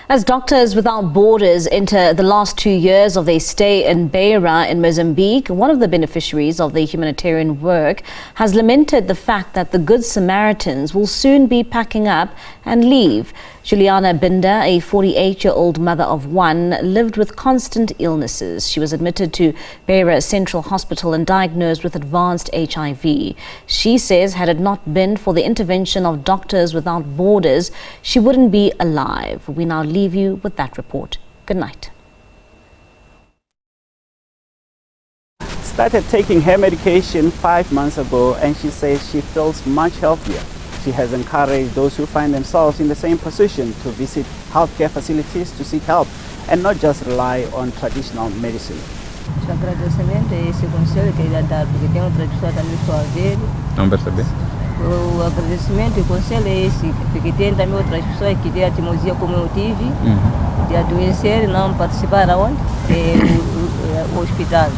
As Doctors Without Borders enter the last 2 years of their stay in Beira in Mozambique, one of the beneficiaries of the humanitarian work has lamented the fact that the Good Samaritans will soon be packing up and leave. Juliana Binda, a 48-year-old mother of one, lived with constant illnesses. She was admitted to Beira Central Hospital and diagnosed with advanced HIV. She says had it not been for the intervention of Doctors Without Borders, she wouldn't be alive. We now leave you with that report. Good night. Started taking her medication 5 months ago, and she says she feels much healthier. She has encouraged those who find themselves in the same position to visit healthcare facilities to seek help and not just rely on traditional medicine. O agradecimento é esse conselho que ele dá dar, porque tem outra pessoa também estou a ver. Não percebi? O agradecimento e o conselho é esse, porque tem também outras pessoas que têm a teimosia como eu tive, de adoecer e não participar aonde? O hospital.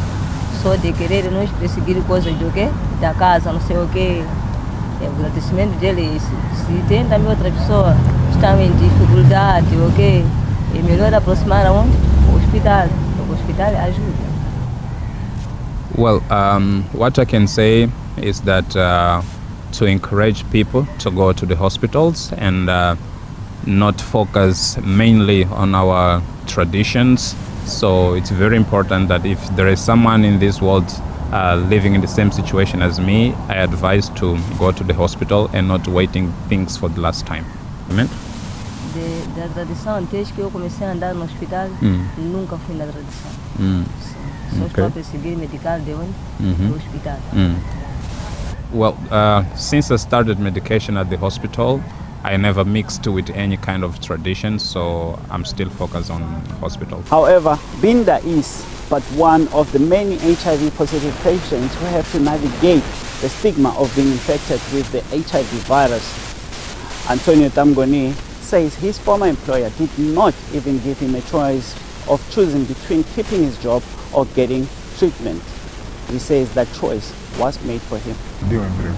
Só de querer nós perseguir coisas do quê? Da casa, não sei o quê. O agradecimento dele é esse. Se tem também outra pessoa que está em dificuldade, ok? É melhor aproximar aonde? O hospital. O hospital ajuda. Well, what I can say is that to encourage people to go to the hospitals and not focus mainly on our traditions. So it's very important that if there is someone in this world living in the same situation as me, I advise to go to the hospital and not waiting things for the last time. Amen? Da tradição, desde que eu comecei a andar no hospital, nunca fui na tradição. Só estou a perseguir medical de onde? Do hospital. Well, since I started medication at the hospital, I never mixed with any kind of tradition, so I'm still focused on hospital. However, Binda is but one of the many HIV-positive patients who have to navigate the stigma of being infected with the HIV virus. Antonio Tamgoni says his former employer did not even give him a choice of choosing between keeping his job or getting treatment. He says that choice was made for him. Deu emprego.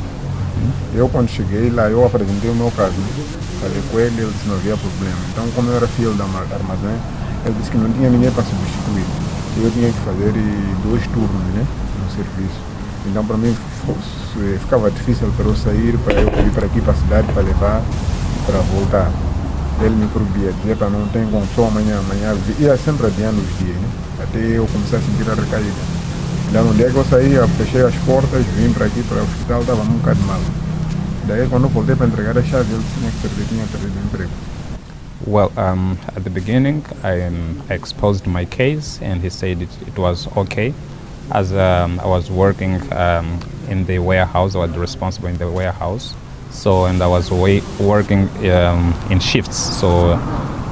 Eu quando cheguei lá, eu apresentei o meu caso, falei com ele, ele disse que não havia problema. Então, como eu era fiel da armazém, ele disse que não tinha ninguém para substituir. Eu tinha que fazer 2 turnos, né, no serviço. Então, para mim, ficava difícil para eu sair, para eu ir para aqui, para a cidade, para levar, para voltar. Ele me proibia, dizia para não ter condição amanhã, ia sempre adiando os dias, né, até eu começar a sentir a recaída. Então, no dia que eu saí, eu fechei as portas, vim para aqui, para o hospital, estava um bocado mal. Daí, quando eu voltei para entregar a chave, ele tinha perdido o emprego. Well, at the beginning, I exposed my case, and he said it was okay. As I was working in the warehouse, I was responsible in the warehouse. So, and I was working in shifts. So,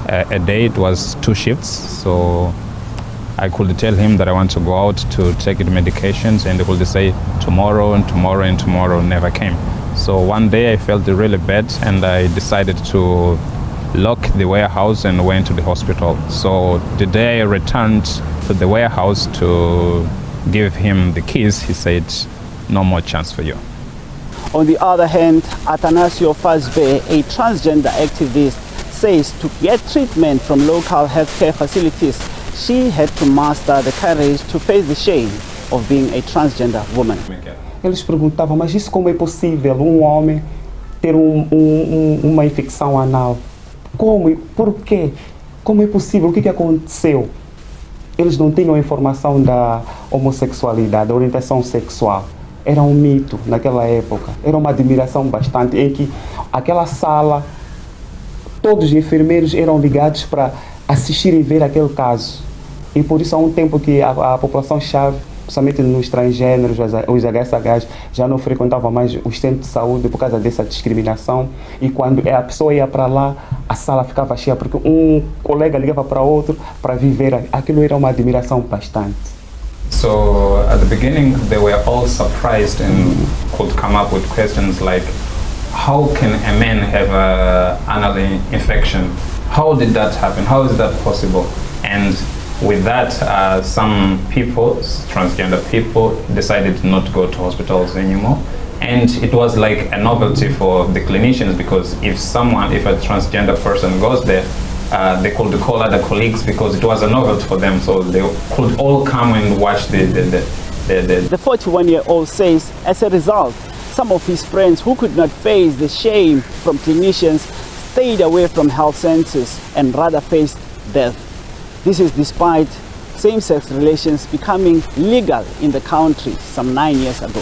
a day it was 2 shifts. So, I could tell him that I want to go out to take the medications, and he would say tomorrow and tomorrow and tomorrow never came. So one day I felt really bad, and I decided to lock the warehouse and went to the hospital. So the day I returned to the warehouse to give him the keys, he said, no more chance for you. On the other hand, Atanasio Fazbe, a transgender activist, says to get treatment from local healthcare facilities, she had to master the courage to face the shame of being a transgender woman. Eles perguntavam, mas isso como é possível um homem ter uma infecção anal? Como? Por quê? Como é possível? O que aconteceu? Eles não tinham informação da homossexualidade, da orientação sexual. Era um mito naquela época. Era uma admiração bastante, em que aquela sala, todos os enfermeiros eram ligados para assistir e ver aquele caso. E por isso há um tempo que a população-chave, principalmente nos transgêneros, os HSHs, já não frequentavam mais os centros de saúde por causa dessa discriminação. E quando a pessoa ia para lá, a sala ficava cheia, porque um colega ligava para outro para viver. Aquilo era uma admiração bastante. So at the beginning, they were all surprised and could come up with questions like, how can a man have an anal infection? How did that happen? How is that possible? And with that, some people, transgender people, decided not to go to hospitals anymore. And it was like a novelty for the clinicians, because if a transgender person goes there, they could call other colleagues because it was a novelty for them, so they could all come and watch the The 41-year-old says, as a result, some of his friends who could not face the shame from clinicians stayed away from health centers and rather faced death. This is despite same-sex relations becoming legal in the country some 9 years ago.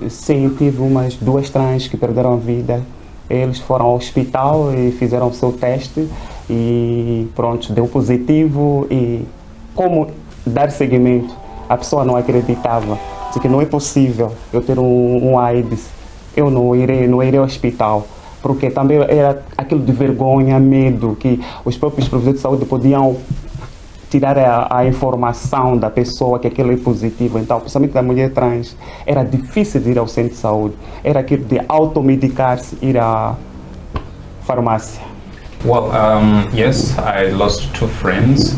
Sim, tive umas 2 trans que perderam a vida. Eles foram ao hospital e fizeram o seu teste e pronto, deu positivo. E como dar seguimento? A pessoa não acreditava. Disse que não é possível eu ter um AIDS. Eu não irei ao hospital. Porque também era aquilo de vergonha, medo, que os próprios provedores de saúde podiam tirar a informação da pessoa que aquilo é positivo. Então, principalmente da mulher trans, era difícil de ir ao centro de saúde. Era aquilo de automedicar-se, ir à farmácia. Well, yes, I lost 2 friends.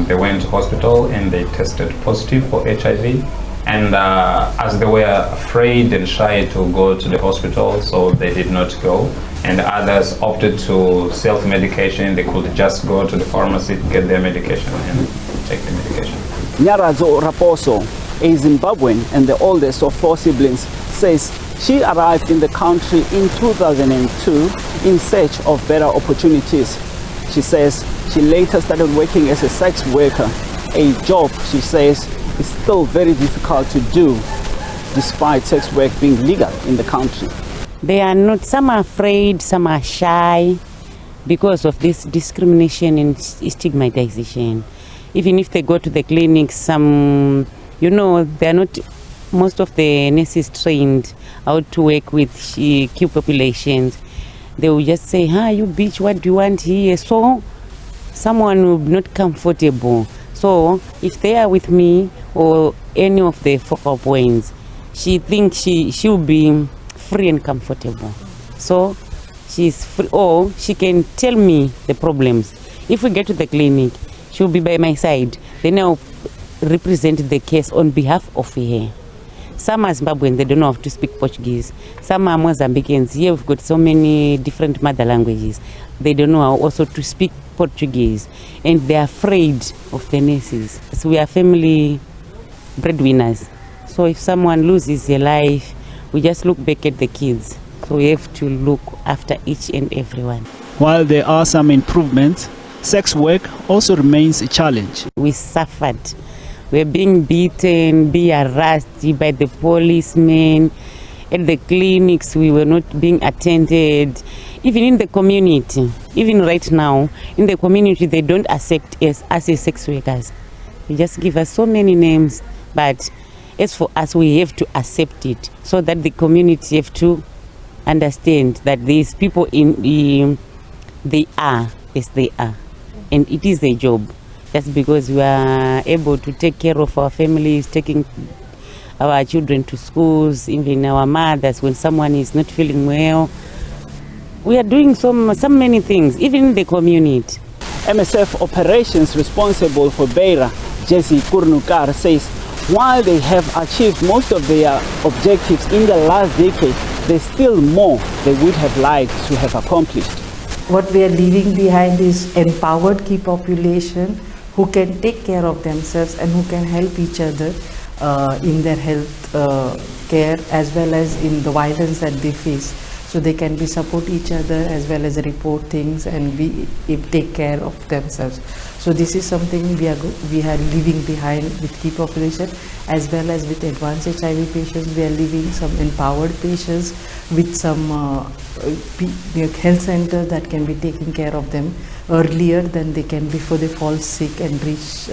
They went to hospital and they tested positive for HIV. And as they were afraid and shy to go to the hospital, so they did not go. And others opted to self-medication. They could just go to the pharmacy, get their medication and take the medication. Nyarazo Raposo, a Zimbabwean and the oldest of 4 siblings, says she arrived in the country in 2002 in search of better opportunities. She says she later started working as a sex worker, a job she says is still very difficult to do despite sex work being legal in the country. They are not, some are afraid, some are shy because of this discrimination and stigmatization. Even if they go to the clinic, some, you know, they are not, most of the nurses trained how to work with Q populations. They will just say, you bitch, what do you want here? So someone will be not comfortable. So if they are with me or any of the focal points, she thinks she will be free and comfortable. So she's free, or she can tell me the problems. If we get to the clinic, she'll be by my side. Then I'll represent the case on behalf of her. Some are Zimbabweans, they don't know how to speak Portuguese. Some are Mozambicans. Here we've got so many different mother languages. They don't know how also to speak Portuguese. And they're afraid of the nurses. So we are family breadwinners. So if someone loses their life, we just look back at the kids. So we have to look after each and everyone. While there are some improvements, sex work also remains a challenge. We suffered. We're being beaten, being harassed by the policemen. At the clinics, we were not being attended. Even in the community, even right now, in the community, they don't accept us as sex workers. They just give us so many names, but as for us, we have to accept it so that the community have to understand that these people they are as they are, and it is a job. Just because we are able to take care of our families, taking our children to schools, even our mothers when someone is not feeling well. We are doing so many things, even in the community. MSF operations responsible for Beira, Jesse Kurnukar, says while they have achieved most of their objectives in the last decade, there's still more they would have liked to have accomplished. What we are leaving behind is empowered key population who can take care of themselves and who can help each other in their health care as well as in the violence that they face. So they can support each other as well as report things and take care of themselves. So this is something we are leaving behind with key population as well as with advanced HIV patients. We are leaving some empowered patients with some health center that can be taking care of them earlier than they can before they fall sick and reach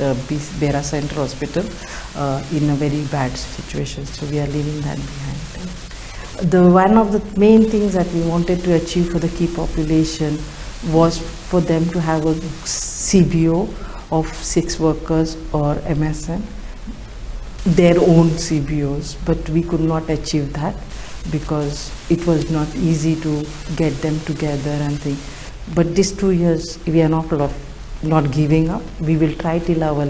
Beira Central Hospital in a very bad situation. So we are leaving that behind. One of the main things that we wanted to achieve for the key population was for them to have a CBO of sex workers or MSN, their own CBOs, but we could not achieve that because it was not easy to get them together and things. But these 2 years, we are not giving up. We will try till our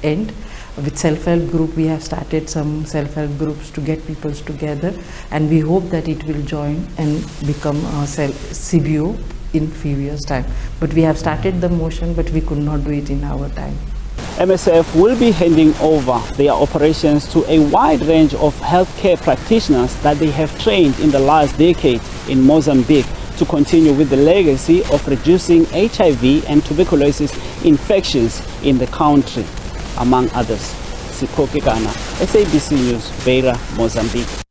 end. With self-help group, we have started some self-help groups to get people together, and we hope that it will join and become a CBO in few years' time. But we have started the motion, but we could not do it in our time. MSF will be handing over their operations to a wide range of healthcare practitioners that they have trained in the last decade in Mozambique to continue with the legacy of reducing HIV and tuberculosis infections in the country, among others. Sipho Kekana, SABC News, Beira, Mozambique.